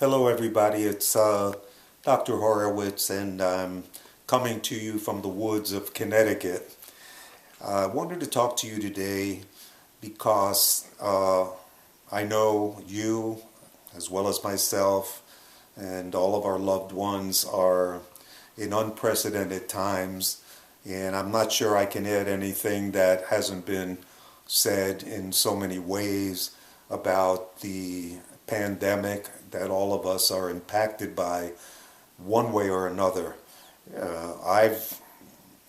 Hello, everybody. It's Dr. Horowitz, and I'm coming to you from the woods of Connecticut. I wanted to talk to you today because I know you, as well as myself, and all of our loved ones are in unprecedented times, and I'm not sure I can add anything that hasn't been said in so many ways about the pandemic that all of us are impacted by one way or another. I've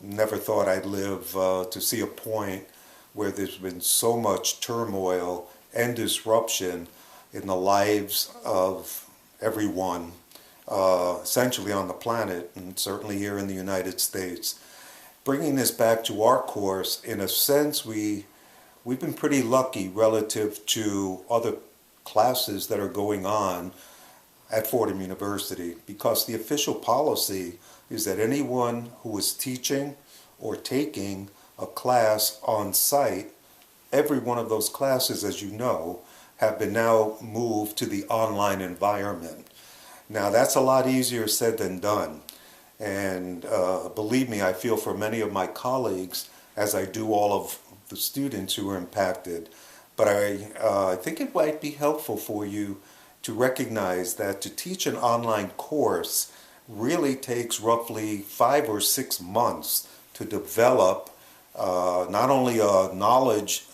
never thought I'd live to see a point where there's been so much turmoil and disruption in the lives of everyone, essentially on the planet, and certainly here in the United States. Bringing this back to our course, in a sense, we've been pretty lucky relative to other classes that are going on at Fordham University, because the official policy is that anyone who is teaching or taking a class on site, every one of those classes, as you know, have been now moved to the online environment. Now, that's a lot easier said than done. And believe me, I feel for many of my colleagues, as I do all of the students who are impacted. But I think it might be helpful for you to recognize that to teach an online course really takes roughly 5 or 6 months to develop not only a knowledge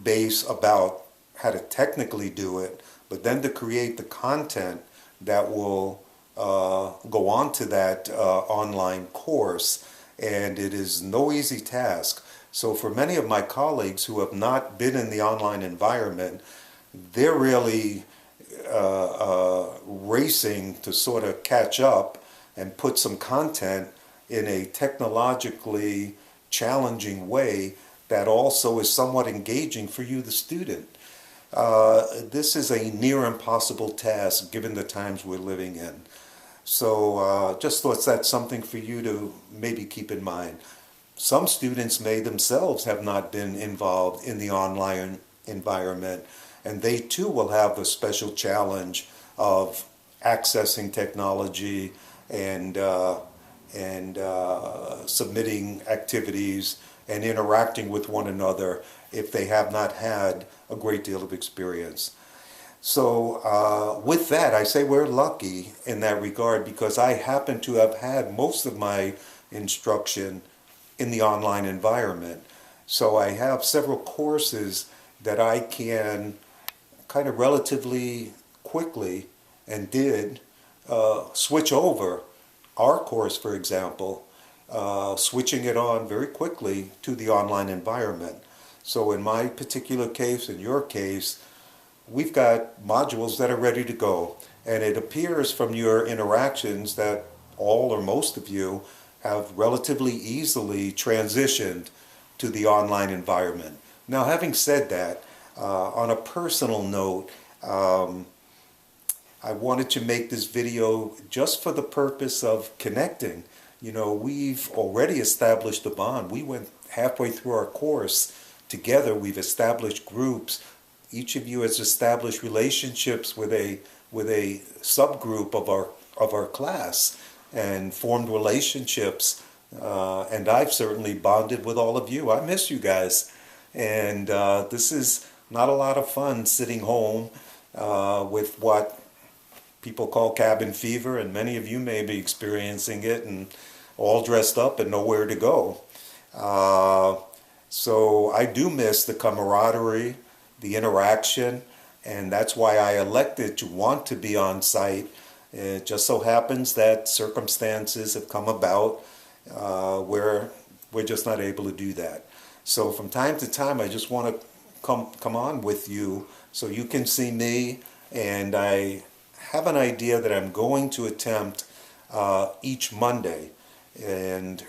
base about how to technically do it, but then to create the content that will go on to that online course. And it is no easy task. So for many of my colleagues who have not been in the online environment, they're really racing to sort of catch up and put some content in a technologically challenging way that also is somewhat engaging for you, the student. This is a near impossible task given the times we're living in. So just thought that's something for you to maybe keep in mind. Some students may themselves have not been involved in the online environment, and they too will have a special challenge of accessing technology and submitting activities and interacting with one another if they have not had a great deal of experience. So with that, I say we're lucky in that regard, because I happen to have had most of my instruction in the online environment. So I have several courses that I can kind of relatively quickly, and did, switch over. Our course, for example, switching it on very quickly to the online environment. So in my particular case, in your case, we've got modules that are ready to go. And it appears from your interactions that all or most of you have relatively easily transitioned to the online environment. Now, having said that, on a personal note, I wanted to make this video just for the purpose of connecting. You know, we've already established a bond. We went halfway through our course together. We've established groups. Each of you has established relationships with a subgroup of our class, and formed relationships, and I've certainly bonded with all of you. I miss you guys, and this is not a lot of fun sitting home with what people call cabin fever, and many of you may be experiencing it, and all dressed up and nowhere to go. So I do miss the camaraderie, the interaction, and that's why I elected to want to be on site. It just so happens that circumstances have come about where we're just not able to do that. So from time to time, I just want to come on with you so you can see me, and I have an idea that I'm going to attempt each Monday, and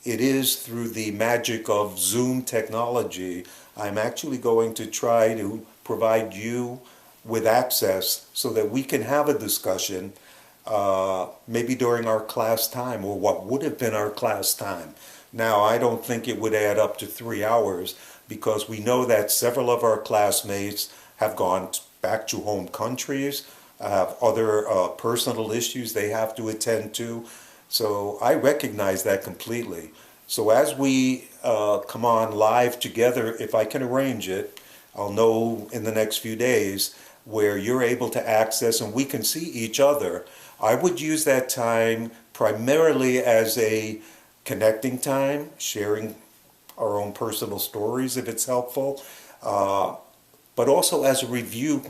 it is through the magic of Zoom technology. I'm actually going to try to provide you with access so that we can have a discussion maybe during our class time, or what would have been our class time. Now, I don't think it would add up to 3 hours, because we know that several of our classmates have gone back to home countries. have other personal issues they have to attend to. So I recognize that completely. So as we come on live together, if I can arrange it, I'll know in the next few days where you're able to access and we can see each other. I would use that time primarily as a connecting time, sharing our own personal stories if it's helpful, but also as a review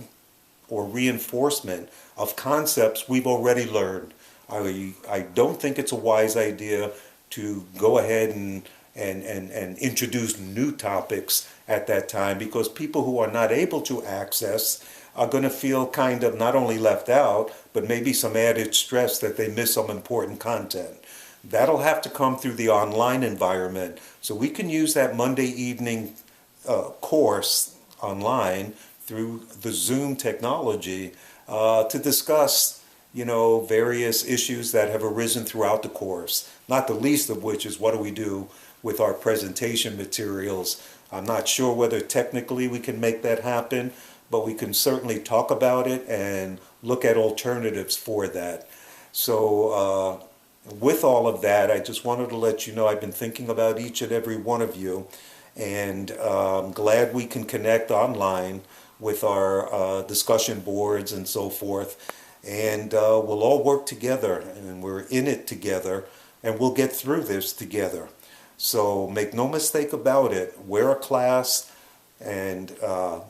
or reinforcement of concepts we've already learned. I don't think it's a wise idea to go ahead and introduce new topics at that time, because people who are not able to access are going to feel kind of not only left out, but maybe some added stress that they miss some important content. That'll have to come through the online environment. So we can use that Monday evening course online through the Zoom technology to discuss, various issues that have arisen throughout the course, not the least of which is what do we do with our presentation materials. I'm not sure whether technically we can make that happen, but we can certainly talk about it and look at alternatives for that. So with all of that, I just wanted to let you know I've been thinking about each and every one of you, and I'm glad we can connect online with our discussion boards and so forth. And we'll all work together, and we're in it together, and we'll get through this together. So make no mistake about it, we're a class, and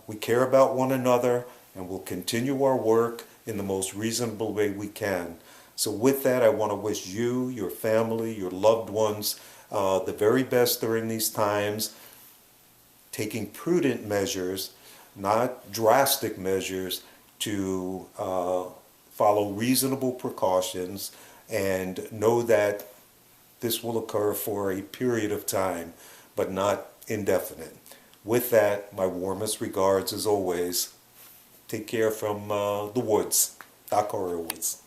we care about one another, and we'll continue our work in the most reasonable way we can. So with that, I want to wish you, your family, your loved ones, the very best during these times, taking prudent measures, not drastic measures, to follow reasonable precautions, and know that this will occur for a period of time, but not indefinite. With that, my warmest regards as always. Take care from the woods. Doc Horowitz.